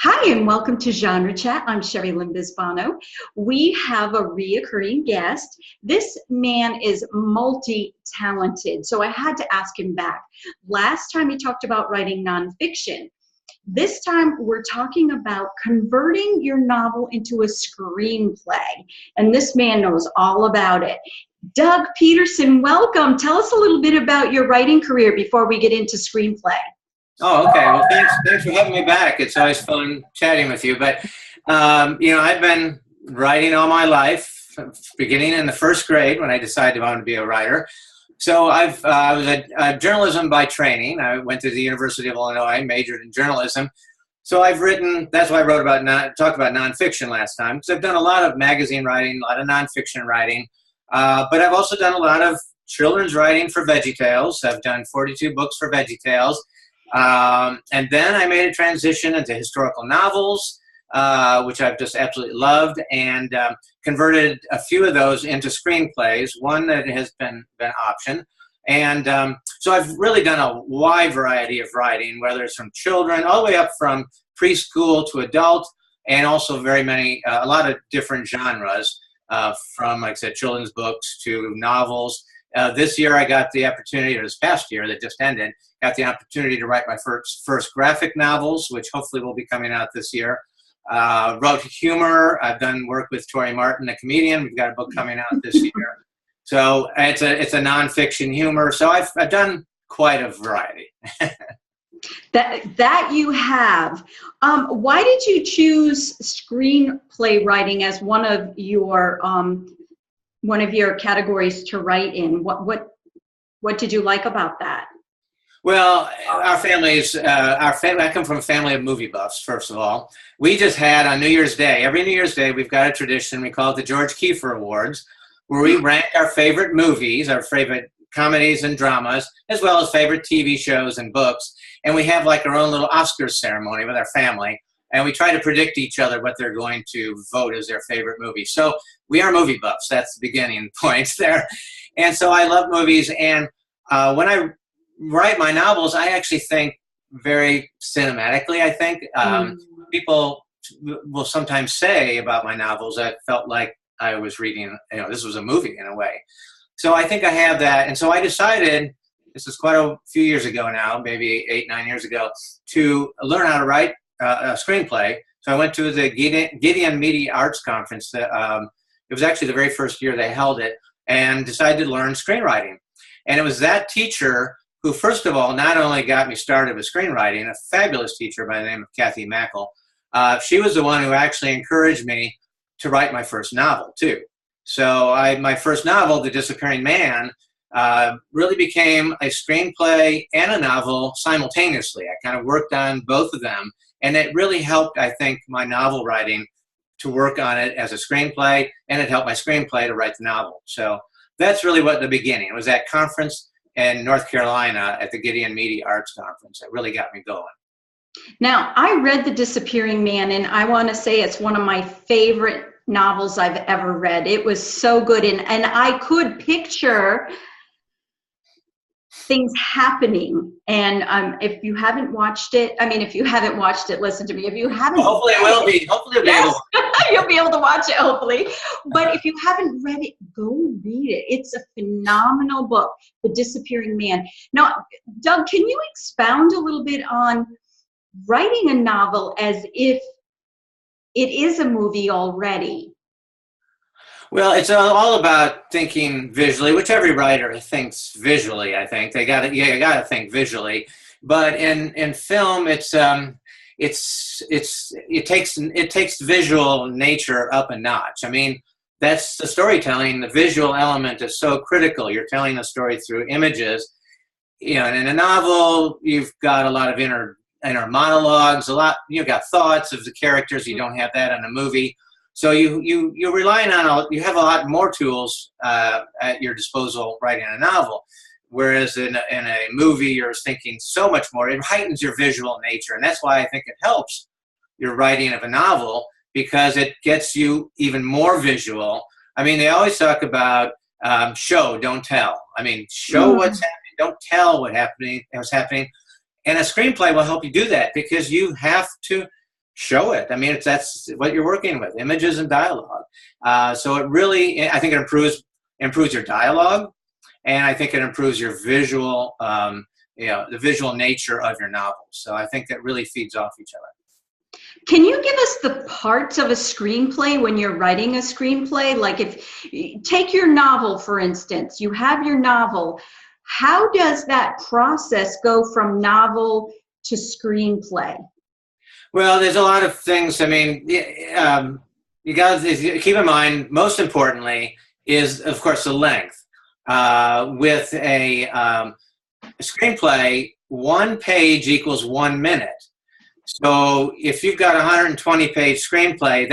Hi, and welcome to Genre Chat. I'm Sherry Lynn Bisbano. We have a reoccurring guest. This man is multi-talented, so I had to ask him back. Last time he talked about writing nonfiction. This time we're talking about converting your novel into a screenplay, and this man knows all about it. Doug Peterson, welcome. Tell us a little bit about your writing career before we get into screenplay. Oh, okay. Well, thanks for having me back. It's always fun chatting with you. But, I've been writing all my life, beginning in the first grade when I decided I wanted to be a writer. So I was a journalism by training. I went to the University of Illinois, majored in journalism. So I've written, that's why I talked about nonfiction last time, because I've done a lot of magazine writing, a lot of nonfiction writing. But I've also done a lot of children's writing for VeggieTales. I've done 42 books for VeggieTales. And then I made a transition into historical novels, which I've just absolutely loved, and converted a few of those into screenplays, one that has been optioned. And so I've really done a wide variety of writing, whether it's from children all the way up from preschool to adult, and also a lot of different genres, from, like I said, children's books to novels. This year I got the opportunity, or this past year that just ended, got the opportunity to write my first graphic novels, which hopefully will be coming out this year. Wrote humor. I've done work with Tori Martin, the comedian. We've got a book coming out this year. So it's a nonfiction humor. So I've done quite a variety. That you have. Why did you choose screenplay writing as one of your categories to write in? What did you like about that? Well, I come from a family of movie buffs, first of all. We just had on New Year's Day, every New Year's Day, we've got a tradition. We call it the George Kiefer Awards, where we rank our favorite movies, our favorite comedies and dramas, as well as favorite TV shows and books. And we have like our own little Oscars ceremony with our family. And we try to predict each other what they're going to vote as their favorite movie. So we are movie buffs. That's the beginning point there. And so I love movies. And when I write my novels, I actually think very cinematically, I think. People will sometimes say about my novels, I felt like I was reading, this was a movie in a way. So I think I have that. And so I decided, this is quite a few years ago now, maybe 8-9 years ago, to learn how to write a screenplay. So I went to the Gideon Media Arts Conference. It was actually the very first year they held it, and decided to learn screenwriting. And it was that teacher who, first of all, not only got me started with screenwriting, a fabulous teacher by the name of Kathy Mackle. She was the one who actually encouraged me to write my first novel, too. So my first novel, The Disappearing Man, really became a screenplay and a novel simultaneously. I kind of worked on both of them, and it really helped, I think, my novel writing to work on it as a screenplay, and it helped my screenplay to write the novel. So that's really what the beginning. It was that conference in North Carolina at the Gideon Media Arts Conference that really got me going. Now, I read The Disappearing Man, and I want to say it's one of my favorite novels I've ever read. It was so good, and I could picture things happening. And if you haven't watched it, listen to me. If you haven't, hopefully it will be. Hopefully you'll be able to watch it, hopefully. But if you haven't read it, go read it. It's a phenomenal book, The Disappearing Man. Now, Doug, can you expound a little bit on writing a novel as if it is a movie already? Well, it's all about thinking visually, which every writer thinks visually, I think. You got to think visually. But in film, it takes visual nature up a notch. I mean, that's the storytelling. The visual element is so critical. You're telling a story through images. And in a novel, you've got a lot of inner monologues, you've got thoughts of the characters. You don't have that in a movie. So you're relying on, you have a lot more tools at your disposal writing a novel. Whereas in a movie, you're thinking so much more. It heightens your visual nature. And that's why I think it helps your writing of a novel, because it gets you even more visual. I mean, they always talk about show, don't tell. I mean, show what's happening, don't tell what's happening. And a screenplay will help you do that, because you have to show it. I mean, that's what you're working with, images and dialogue. So it really, I think it improves your dialogue, and I think it improves your visual, the visual nature of your novel. So I think that really feeds off each other. Can you give us the parts of a screenplay when you're writing a screenplay? Like, if take your novel, for instance, you have your novel. How does that process go from novel to screenplay? Well, there's a lot of things. I mean, you got to keep in mind, most importantly, is, of course, the length. With a screenplay, 1 page equals 1 minute. So if you've got a 120-page screenplay,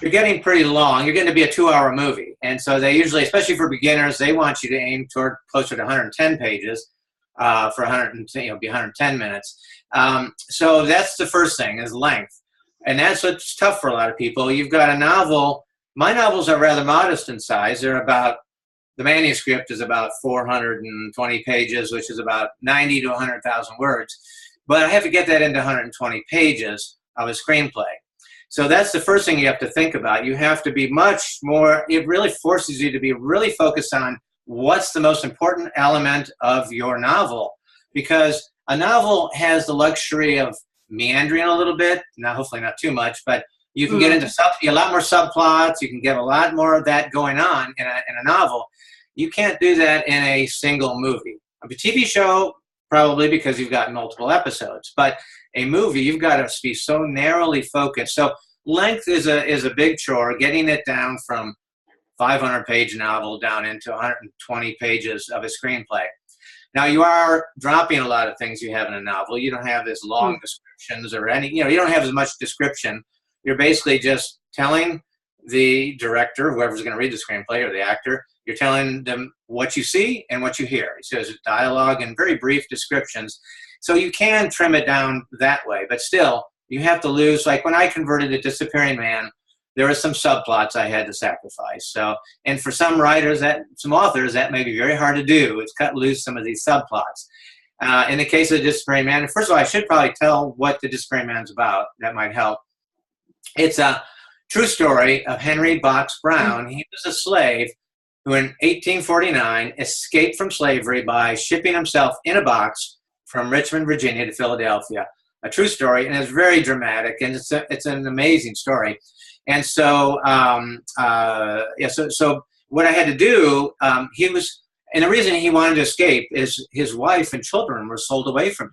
you're getting pretty long. You're getting to be a 2-hour movie. And so they usually, especially for beginners, they want you to aim toward closer to 110 pages for 110 minutes. So that's the first thing, is length. And that's what's tough for a lot of people. You've got a novel. My novels are rather modest in size. The manuscript is about 420 pages, which is about 90 to 100,000 words. But I have to get that into 120 pages of a screenplay. So that's the first thing you have to think about. You have to be much more, it really forces you to be really focused on what's the most important element of your novel. Because a novel has the luxury of meandering a little bit, now hopefully not too much, but you can get into a lot more subplots, you can get a lot more of that going on in a novel. You can't do that in a single movie. A TV show, probably, because you've got multiple episodes. But a movie, you've got to be so narrowly focused. So length is a big chore, getting it down from 500-page novel down into 120 pages of a screenplay. Now, you are dropping a lot of things you have in a novel. You don't have as long descriptions or you don't have as much description. You're basically just telling the director, whoever's going to read the screenplay, or the actor, you're telling them what you see and what you hear. So there's dialogue and very brief descriptions. So you can trim it down that way, but still, you have to lose. Like when I converted A Disappearing Man, there were some subplots I had to sacrifice. So, and for some writers, some authors, that may be very hard to do. It's cut loose some of these subplots. In the case of The Disappearing Man, first of all, I should probably tell what The Disappearing Man's about. That might help. It's a true story of Henry Box Brown. He was a slave who in 1849 escaped from slavery by shipping himself in a box from Richmond, Virginia to Philadelphia. A true story, and it's very dramatic, and it's an amazing story. And so, so what I had to do, and the reason he wanted to escape is his wife and children were sold away from him.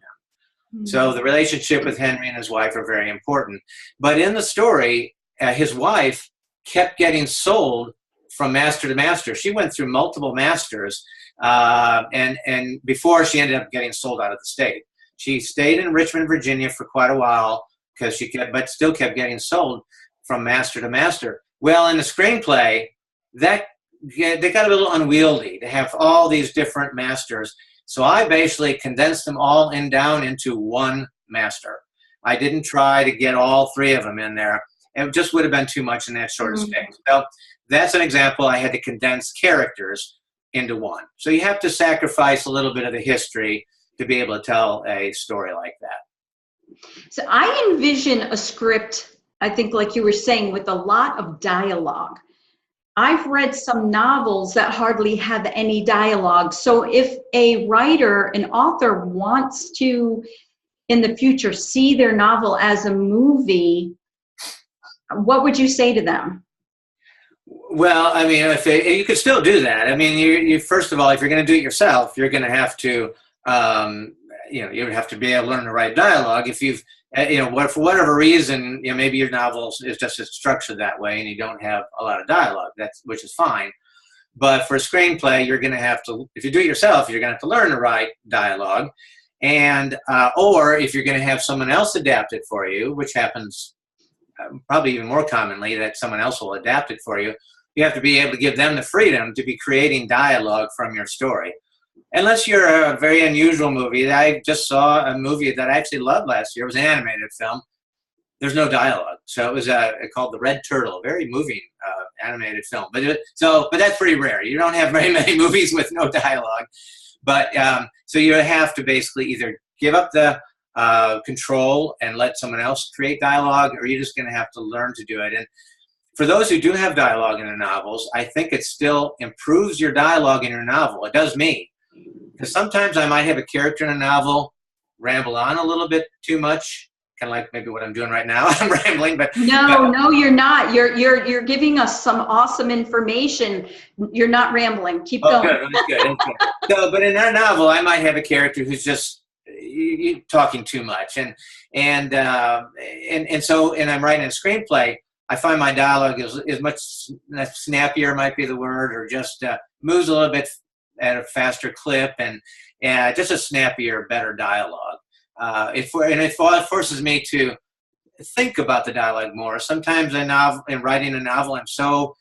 Mm-hmm. So the relationship with Henry and his wife are very important. But in the story, his wife kept getting sold from master to master. She went through multiple masters, and before she ended up getting sold out of the state. She stayed in Richmond, Virginia for quite a while because but still kept getting sold from master to master. Well, in the screenplay, they got a little unwieldy to have all these different masters. So I basically condensed them all down into one master. I didn't try to get all 3 of them in there. It just would have been too much in that short space. So that's an example. I had to condense characters into one. So you have to sacrifice a little bit of the history to be able to tell a story like that. So I envision a script, I think like you were saying, with a lot of dialogue. I've read some novels that hardly have any dialogue. So if a writer, an author wants to, in the future, see their novel as a movie, what would you say to them? Well, I mean, you could still do that. I mean, you first of all, if you're going to do it yourself, you're going to have to, you would have to be able to learn to write dialogue. If you've, for whatever reason, maybe your novel is just structured that way and you don't have a lot of dialogue, which is fine. But for a screenplay, you're going to have to, if you do it yourself, you're going to have to learn to write dialogue. And, or if you're going to have someone else adapt it for you, which happens probably even more commonly, that someone else will adapt it for you, you have to be able to give them the freedom to be creating dialogue from your story. Unless you're a very unusual movie. I just saw a movie that I actually loved last year. It was an animated film. There's no dialogue. So it was called The Red Turtle, a very moving animated film. But that's pretty rare. You don't have very many movies with no dialogue. But so you have to basically either give up the control and let someone else create dialogue, or you're just going to have to learn to do it. And for those who do have dialogue in their novels, I think it still improves your dialogue in your novel. It does me. Because sometimes I might have a character in a novel ramble on a little bit too much, kind of like maybe what I'm doing right now. I'm rambling, but no, you're not. You're giving us some awesome information. You're not rambling. Keep going. Good, that's good. That's good. So, but in that novel, I might have a character who's just talking too much, and so I'm writing a screenplay. I find my dialogue is much snappier, might be the word, or just moves a little bit at a faster clip, and just a snappier, better dialogue. It forces me to think about the dialogue more. Sometimes in writing a novel, I'm so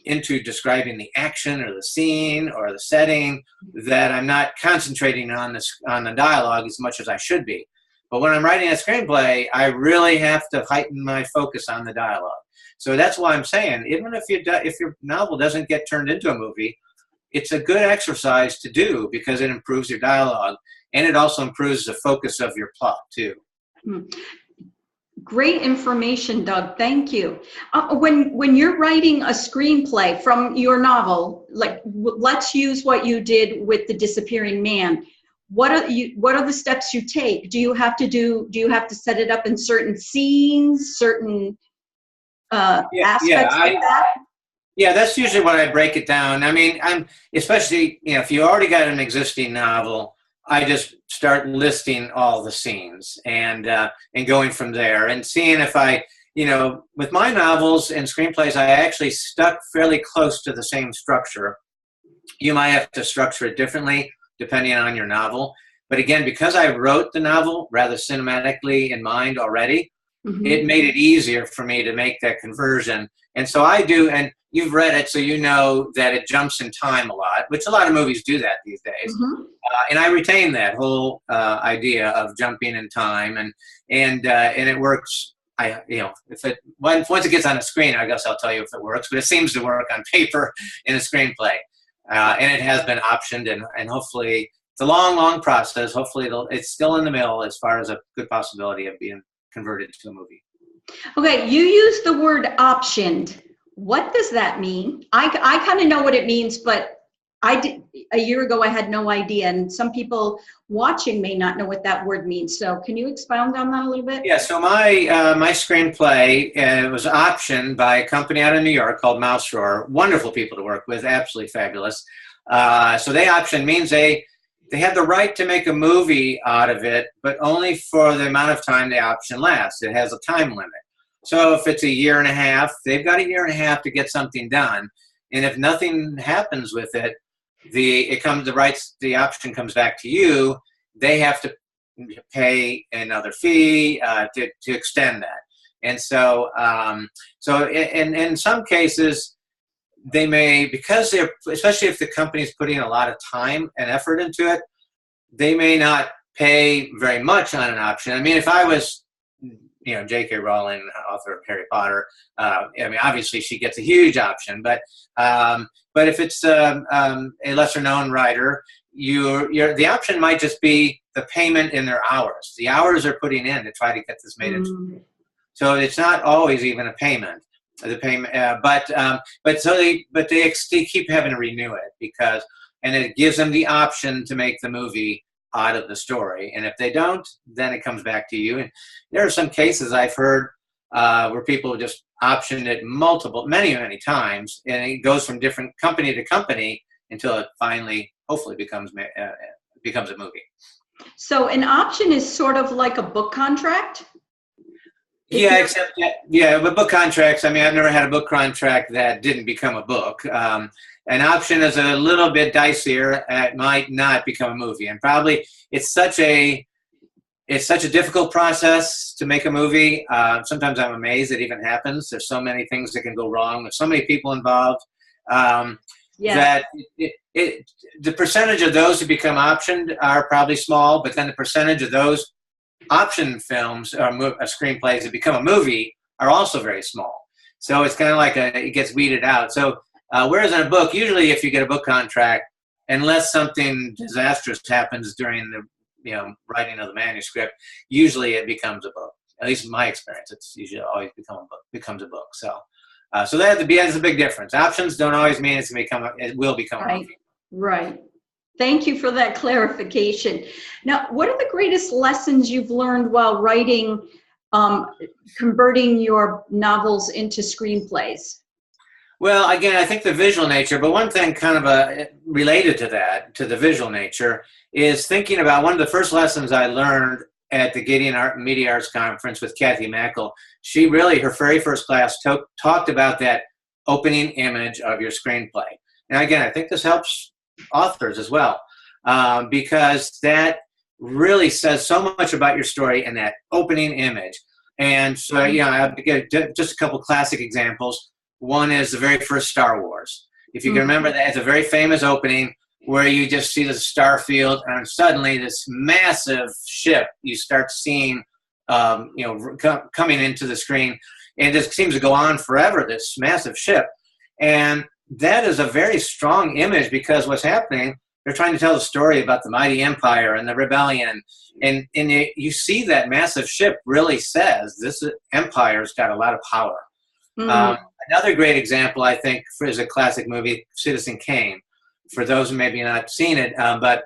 into describing the action or the scene or the setting that I'm not concentrating on the dialogue as much as I should be. But when I'm writing a screenplay, I really have to heighten my focus on the dialogue. So that's why I'm saying, even if your novel doesn't get turned into a movie, it's a good exercise to do because it improves your dialogue, and it also improves the focus of your plot too. Great information, Doug. Thank you. When you're writing a screenplay from your novel, like let's use what you did with The Disappearing Man. What are the steps you take? Do you have to set it up in certain scenes, certain aspects like that? Yeah, that's usually when I break it down. I mean, especially, if you already got an existing novel, I just start listing all the scenes and going from there and seeing if with my novels and screenplays, I actually stuck fairly close to the same structure. You might have to structure it differently depending on your novel. But again, because I wrote the novel rather cinematically in mind already, it made it easier for me to make that conversion. And so I do, and you've read it, so you know that it jumps in time a lot, which a lot of movies do that these days. And I retain that whole idea of jumping in time, and it works. Once it gets on a screen, I guess I'll tell you if it works. But it seems to work on paper in a screenplay, and it has been optioned, and hopefully it's a long process. Hopefully it's still in the middle as far as a good possibility of being converted to a movie. Okay, you used the word optioned. What does that mean? I kind of know what it means, but a year ago I had no idea, and some people watching may not know what that word means. So can you expound on that a little bit? Yeah, so my screenplay was optioned by a company out of New York called Mouse Roar. Wonderful people to work with, absolutely fabulous. So they optioned means they have the right to make a movie out of it, but only for the amount of time the option lasts. It has a time limit. So if it's a year and a half, they've got a year and a half to get something done. And if nothing happens with it, the option comes back to you. They have to pay another fee to extend that. And so in some cases, they may, because especially if the company's putting a lot of time and effort into it, they may not pay very much on an option. I mean, if I was, J.K. Rowling, author of Harry Potter, obviously she gets a huge option, but if it's a lesser known writer, the option might just be the payment in their hours. The hours they're putting in to try to get this made into a movie. So it's not always even a payment. The payment, but they keep having to renew it and it gives them the option to make the movie out of the story. And if they don't, then it comes back to you. And there are some cases I've heard where people just optioned it many times, and it goes from different company to company until it finally, hopefully, becomes a movie. So an option is sort of like a book contract? Yeah, except with book contracts, I've never had a book contract that didn't become a book. An option is a little bit dicier. It might not become a movie, and probably it's such a difficult process to make a movie. Sometimes I'm amazed it even happens. There's so many things that can go wrong. There's so many people involved that the percentage of those who become optioned are probably small, but then the percentage of those option films or screenplays that become a movie are also very small. So it's kind of like it gets weeded out. So whereas in a book, usually if you get a book contract, unless something disastrous happens during writing of the manuscript, usually it becomes a book. At least in my experience, it's usually always becomes a book. So, so that's a big difference. Options don't always mean it will become a movie. Right. Thank you for that clarification. Now, what are the greatest lessons you've learned while writing, converting your novels into screenplays? Well, again, I think the visual nature, but one thing kind of related to that, to the visual nature, is thinking about one of the first lessons I learned at the Gideon Art and Media Arts Conference with Kathy Mackel. She really, her very first class, talked about that opening image of your screenplay. And again, I think this helps authors as well, because that really says so much about your story in that opening image. And so, I'll give just a couple classic examples. One is the very first Star Wars. If you can remember that, it's a very famous opening where you just see the star field, and suddenly this massive ship you start seeing, coming into the screen, and it just seems to go on forever, this massive ship. And that is a very strong image, because what's happening, they're trying to tell the story about the mighty empire and the rebellion. And you see that massive ship really says this empire's got a lot of power. Another great example, I think, is a classic movie, Citizen Kane. For those who maybe not seen it, but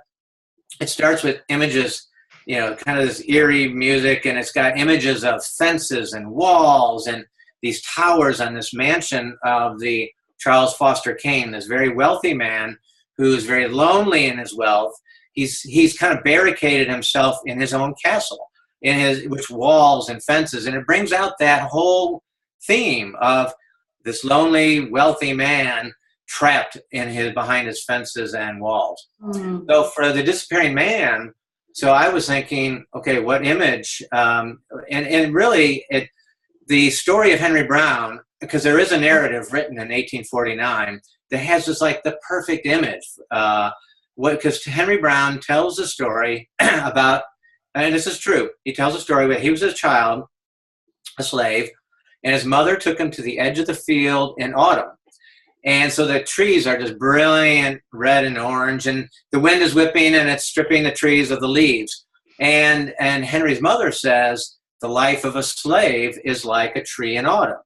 it starts with images, kind of this eerie music, and it's got images of fences and walls and these towers on this mansion of the Charles Foster Kane, this very wealthy man who's very lonely in his wealth. He's kind of barricaded himself in his own castle, with walls and fences, and it brings out that whole theme of this lonely, wealthy man trapped behind his fences and walls. So for The Disappearing Man, so I was thinking, okay, what image? And really, the story of Henry Brown, because there is a narrative written in 1849 that has just like the perfect image. Because Henry Brown tells a story about, and this is true, he tells a story where he was a child, a slave, and his mother took him to the edge of the field in autumn. And so the trees are just brilliant red and orange, and the wind is whipping and it's stripping the trees of the leaves. And Henry's mother says, the life of a slave is like a tree in autumn.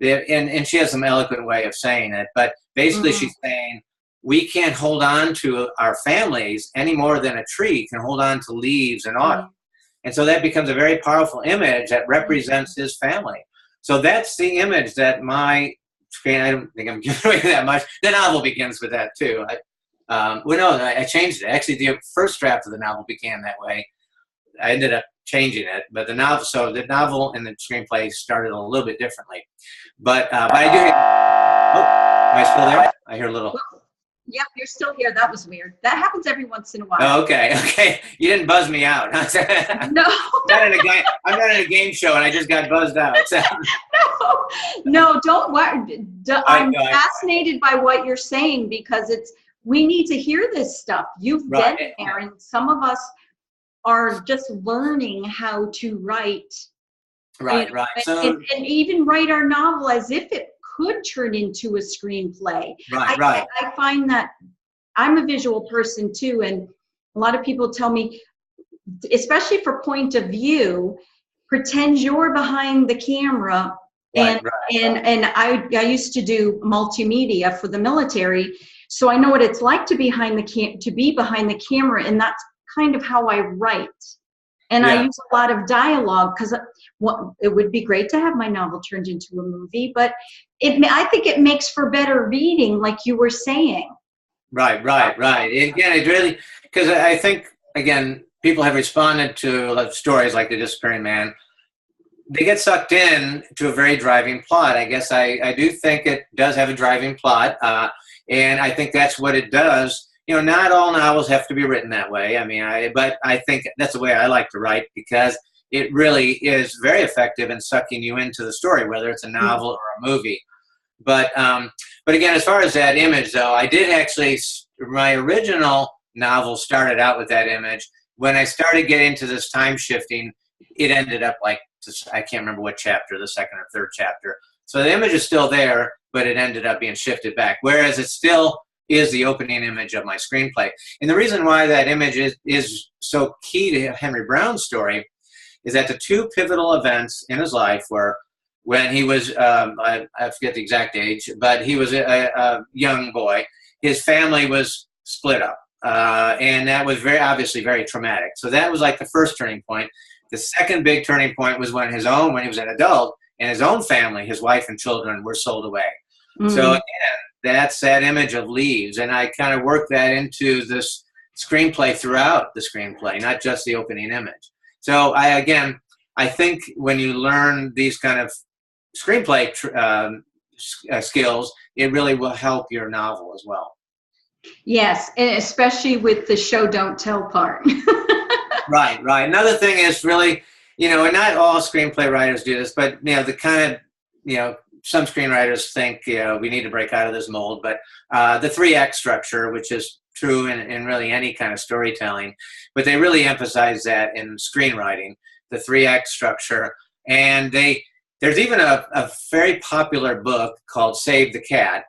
And she has some eloquent way of saying it, but basically she's saying, we can't hold on to our families any more than a tree can hold on to leaves in autumn. And so that becomes a very powerful image that represents his family. So that's the image that I don't think I'm giving away that much. The novel begins with that too. I changed it. Actually, the first draft of the novel began that way. I ended up changing it, but the novel and the screenplay started a little bit differently. But I do hear. Oh, am I still there? I hear a little. Yep, you're still here. That was weird. That happens every once in a while. Oh, okay. You didn't buzz me out. No. I'm not in a game show, and I just got buzzed out. No, don't worry. I'm fascinated by what you're saying, because we need to hear this stuff. You've been there, and some of us are just learning how to write. Right. And even write our novel as if it could turn into a screenplay. I find that I'm a visual person too, and a lot of people tell me, especially for point of view, pretend you're behind the camera. And I used to do multimedia for the military, so I know what it's like to be behind the camera, and that's kind of how I write. And I use a lot of dialogue, because it would be great to have my novel turned into a movie, but I think it makes for better reading, like you were saying. Right. Again, it really, because I think, again, people have responded to stories like The Disappearing Man. They get sucked in to a very driving plot. I guess I do think it does have a driving plot, and I think that's what it does. Not all novels have to be written that way. But I think that's the way I like to write, because it really is very effective in sucking you into the story, whether it's a novel or a movie. But again, as far as that image, though, I did actually, my original novel started out with that image. When I started getting into this time shifting, it ended up like, I can't remember what chapter, the second or third chapter. So the image is still there, but it ended up being shifted back. Whereas it's still is the opening image of my screenplay. And the reason why that image is so key to Henry Brown's story is that the two pivotal events in his life were when he was, I forget the exact age, but he was a young boy. His family was split up, and that was obviously very traumatic. So that was like the first turning point. The second big turning point was when he was an adult, and his own family, his wife and children, were sold away. So again, that's that image of leaves, and I kind of work that into this screenplay throughout the screenplay, not just the opening image. So I think when you learn these kind of screenplay skills, it really will help your novel as well. Yes, and especially with the show don't tell part. Right. Another thing is really, and not all screenplay writers do this, but the kind of, some screenwriters think, we need to break out of this mold, but the 3-act structure, which is true in really any kind of storytelling, but they really emphasize that in screenwriting, the 3-act structure. And there's even a very popular book called Save the Cat.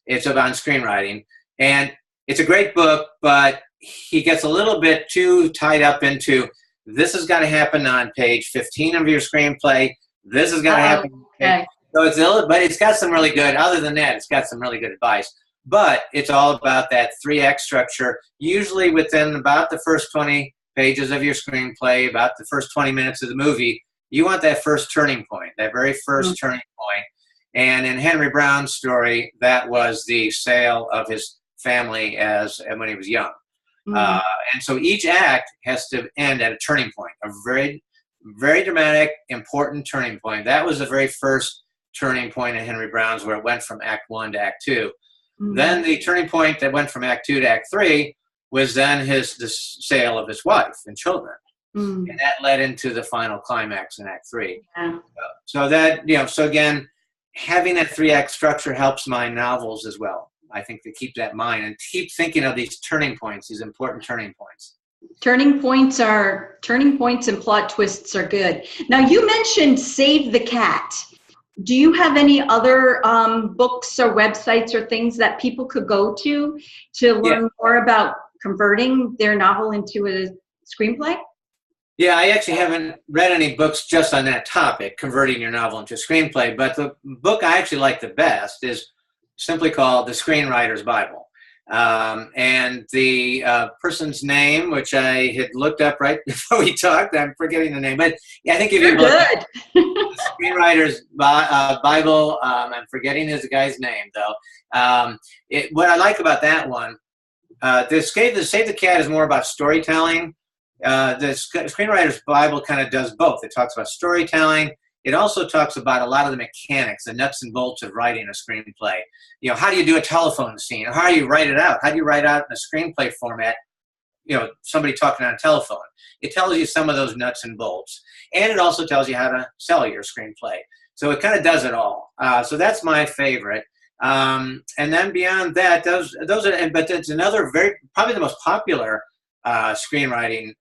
It's about screenwriting, and it's a great book, but he gets a little bit too tied up into, this has got to happen on page 15 of your screenplay. This has got to happen. Okay. So but it's got some really good, other than that, it's got some really good advice. But it's all about that 3-act structure, usually within about the first 20 pages of your screenplay, about the first 20 minutes of the movie. You want that first turning point, that very first turning point. And in Henry Brown's story, that was the sale of his family when he was young. And so each act has to end at a turning point, a very, very dramatic, important turning point. That was the very first turning point in Henry Brown's, where it went from Act 1 to Act 2. Then the turning point that went from Act 2 to Act 3 was then the sale of his wife and children. And that led into the final climax in Act 3. Yeah. So that, so again, having that 3-act structure helps my novels as well. I think to keep that in mind and keep thinking of these turning points, these important turning points. Turning points and plot twists are good. Now, you mentioned Save the Cat. Do you have any other books or websites or things that people could go to learn more about converting their novel into a screenplay? Yeah, I actually haven't read any books just on that topic, converting your novel into a screenplay. But the book I actually like the best is simply called The Screenwriter's Bible. And the person's name, which I had looked up right before we talked, I'm forgetting the name, but I think if you look at The Screenwriter's Bible, I'm forgetting the guy's name though. What I like about that one, the Save the Cat is more about storytelling. The Screenwriter's Bible kind of does both. It talks about storytelling. It also talks about a lot of the mechanics, the nuts and bolts of writing a screenplay. How do you do a telephone scene? How do you write it out? How do you write out in a screenplay format, somebody talking on a telephone? It tells you some of those nuts and bolts. And it also tells you how to sell your screenplay. So it kind of does it all. So that's my favorite. And then beyond that, those are, but it's another probably the most popular screenwriting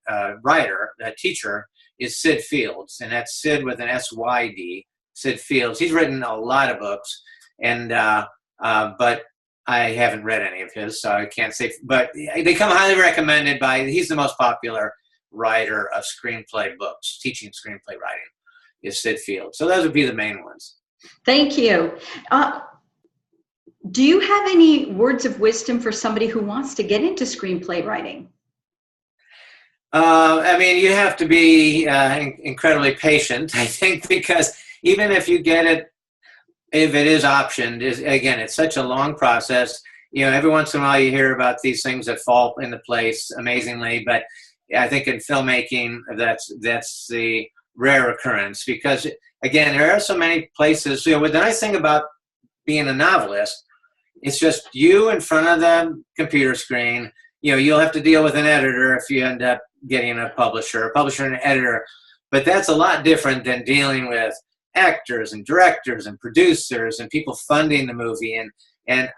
writer, teacher, is Sid Fields, and that's Sid with an S-Y-D, Sid Fields. He's written a lot of books, and but I haven't read any of his, so I can't say. But they come highly recommended he's the most popular writer of screenplay books, teaching screenplay writing, is Sid Fields. So those would be the main ones. Thank you. Do you have any words of wisdom for somebody who wants to get into screenplay writing? You have to be incredibly patient, I think, because even if you get it, if it is optioned, again, it's such a long process. Every once in a while you hear about these things that fall into place amazingly, but I think in filmmaking, that's the rare occurrence, because, again, there are so many places. The nice thing about being a novelist, it's just you in front of the computer screen. You'll have to deal with an editor if you end up getting a publisher and an editor. But that's a lot different than dealing with actors and directors and producers and people funding the movie. And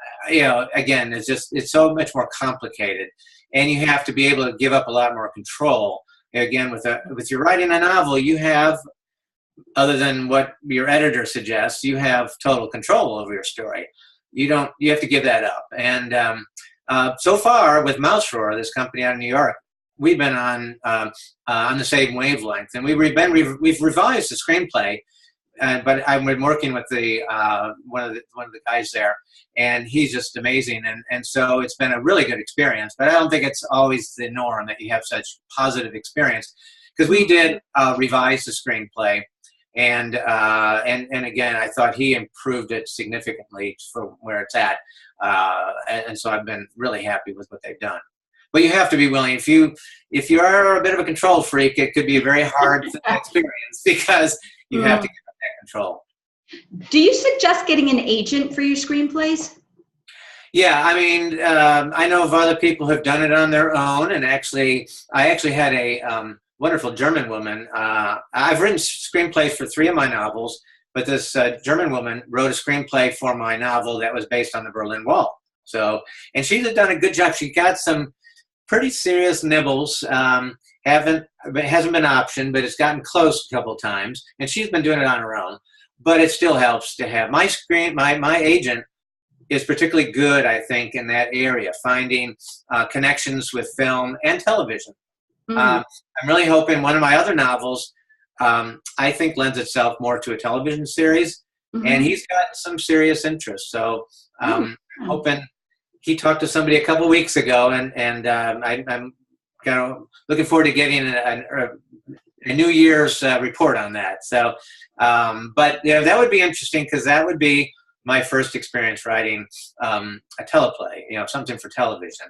again, it's so much more complicated. And you have to be able to give up a lot more control. Again, with your writing a novel, you have, other than what your editor suggests, you have total control over your story. you have to give that up. And so far with Mouse Roar, this company out of New York, we've been on the same wavelength, and we've revised the screenplay. But I've been working with the one of the guys there, and he's just amazing. And so it's been a really good experience. But I don't think it's always the norm that you have such positive experience, because we did revise the screenplay, and again, I thought he improved it significantly from where it's at, and so I've been really happy with what they've done. But you have to be willing. If you are a bit of a control freak, it could be a very hard experience, because you have to give up that control. Do you suggest getting an agent for your screenplays? Yeah, I mean, I know of other people who have done it on their own, and I actually had a wonderful German woman. I've written screenplays for 3 of my novels, but this German woman wrote a screenplay for my novel that was based on the Berlin Wall. So, and she's done a good job. She got some pretty serious nibbles. Hasn't been optioned, but it's gotten close a couple of times, and she's been doing it on her own. But it still helps to have my agent is particularly good, I think, in that area, finding connections with film and television. I'm really hoping one of my other novels, I think, lends itself more to a television series, and he's got some serious interest. So I'm hoping. He talked to somebody a couple weeks ago, and I'm kind of looking forward to getting a New Year's report on that. So, but that would be interesting, because that would be my first experience writing a teleplay, something for television.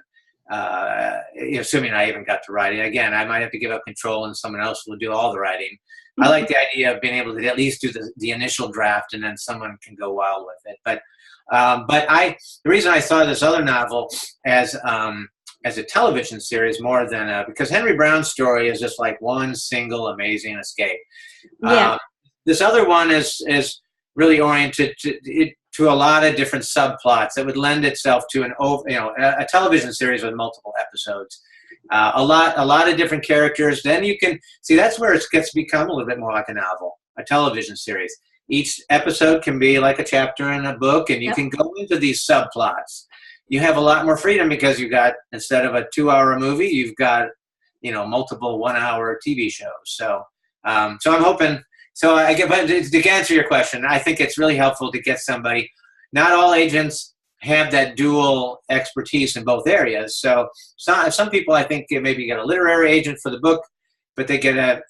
Assuming I even got to write it. Again, I might have to give up control, and someone else will do all the writing. I like the idea of being able to at least do the initial draft, and then someone can go wild with it. But the reason I saw this other novel as a television series more than because Henry Brown's story is just like one single amazing escape. Yeah. This other one is really oriented to a lot of different subplots that would lend itself to a television series with multiple episodes. A lot of different characters. Then you can see that's where it gets to become a little bit more like a novel, a television series. Each episode can be like a chapter in a book, and you can go into these subplots. You have a lot more freedom, because you've got, instead of a 2-hour movie, you've got, multiple 1-hour TV shows. So, so I'm hoping. So but to answer your question, I think it's really helpful to get somebody. Not all agents have that dual expertise in both areas. So some people, I think, maybe get a literary agent for the book, but they get a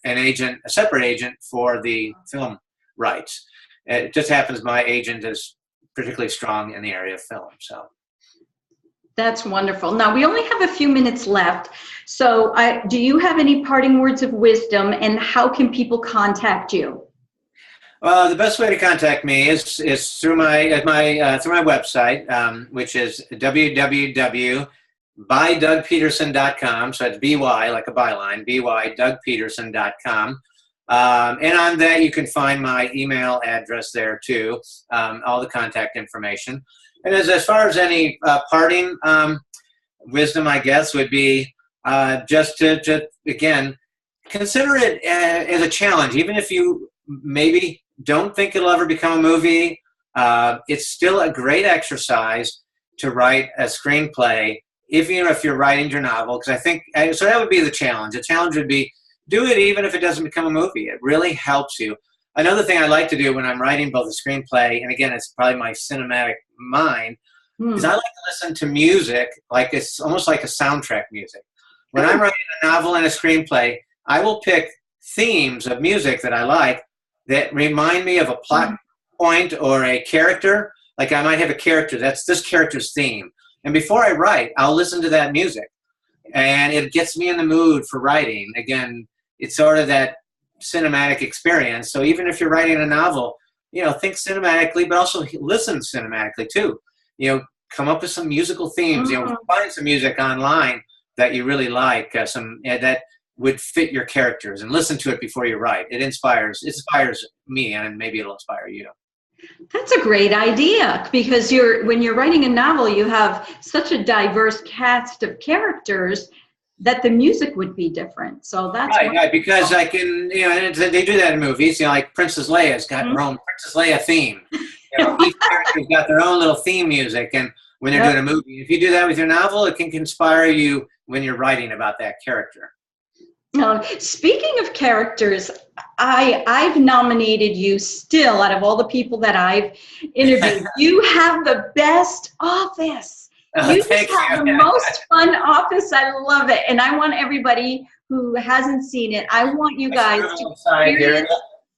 separate agent for the film rights. It just happens my agent is particularly strong in the area of film. So that's wonderful. Now, we only have a few minutes left. So do you have any parting words of wisdom, and how can people contact you? The best way to contact me is through my website, which is www.bydougpeterson.com. So it's by, like a byline, bydougpeterson.com. And on that, you can find my email address there too, all the contact information. And as far as any parting wisdom, I guess, would be just to again, consider it as a challenge. Even if you maybe don't think it'll ever become a movie, it's still a great exercise to write a screenplay, even if you're writing your novel. Because I think, so that would be the challenge. The challenge would be, do it even if it doesn't become a movie. It really helps you. Another thing I like to do when I'm writing both a screenplay, and again, it's probably my cinematic mind, is I like to listen to music like it's almost like a soundtrack music. When I'm writing a novel and a screenplay, I will pick themes of music that I like that remind me of a plot point or a character. Like I might have a character, that's this character's theme. And before I write, I'll listen to that music. And it gets me in the mood for writing. Again, it's sort of that cinematic experience. So even if you're writing a novel, think cinematically, but also listen cinematically too. Come up with some musical themes. Find some music online that you really like, that would fit your characters, and listen to it before you write. It inspires me, and maybe it'll inspire you. That's a great idea, because when you're writing a novel, you have such a diverse cast of characters that the music would be different. So that's right, because I can, they do that in movies. Like Princess Leia's got her own Princess Leia theme, You know, each character's got their own little theme music, and when they're doing a movie, if you do that with your novel, it can inspire you when you're writing about that character. Speaking of characters, I've nominated you still out of all the people that I've interviewed. You have the best office. You just have the most fun office. I love it. And I want everybody who hasn't seen it, I want you guys to experience.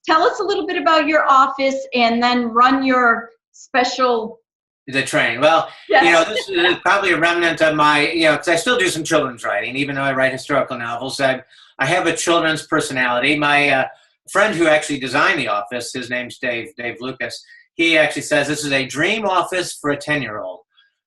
Tell us a little bit about your office and then run your special. The train. Well, yes. You know, this is probably a remnant of my, you know, because I still do some children's writing, even though I write historical novels. I have a children's personality. My friend who actually designed the office, his name's Dave Lucas, he actually says this is a dream office for a 10-year-old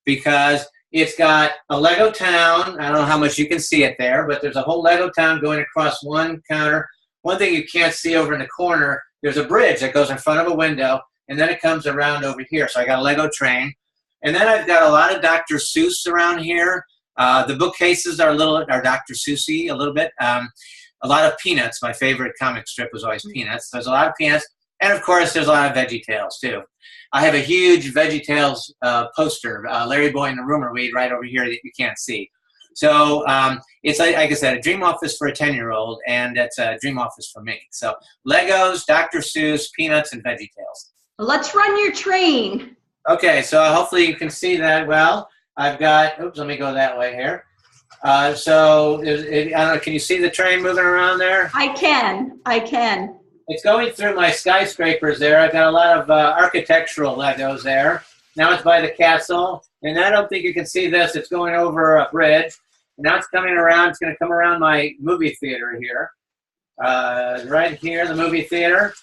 because it's got a Lego town. I don't know how much you can see it there, but there's a whole Lego town going across one counter. One thing you can't see over in the corner, there's a bridge that goes in front of a window, and then it comes around over here. So I got a Lego train. And then I've got a lot of Dr. Seuss around here. The bookcases are Dr. Seussy a little bit. A lot of Peanuts. My favorite comic strip was always Peanuts. There's a lot of Peanuts. And, of course, there's a lot of VeggieTales, too. I have a huge VeggieTales poster, Larryboy and the Rumor Weed, right over here that you can't see. So it's, like I said, a dream office for a 10-year-old, and it's a dream office for me. So Legos, Dr. Seuss, Peanuts, and VeggieTales. Let's run your train. Okay, so hopefully you can see that well. I've got, oops, let me go that way here. I don't know, can you see the train moving around there? I can. It's going through my skyscrapers there. I've got a lot of architectural Legos there. Now it's by the castle, and I don't think you can see this. It's going over a bridge. Now it's coming around. It's going to come around my movie theater here. Right here, the movie theater.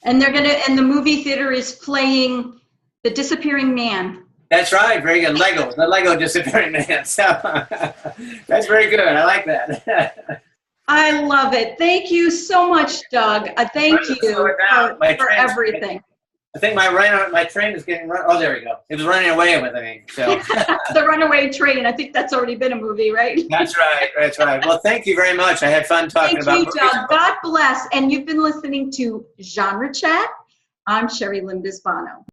And the movie theater is playing The Disappearing Man. That's right. Very good. The Lego Disappearing Man. So that's very good. I like that. I love it. Thank you so much, Doug. Thank you for everything. I think my train is getting run. Oh, there we go. It was running away with me. So The Runaway Train. I think that's already been a movie, right? That's right. That's right. Well, thank you very much. I had fun talking about movies. Thank you, Doug. God bless. And you've been listening to Genre Chat. I'm Sherry Lynn Bisbano.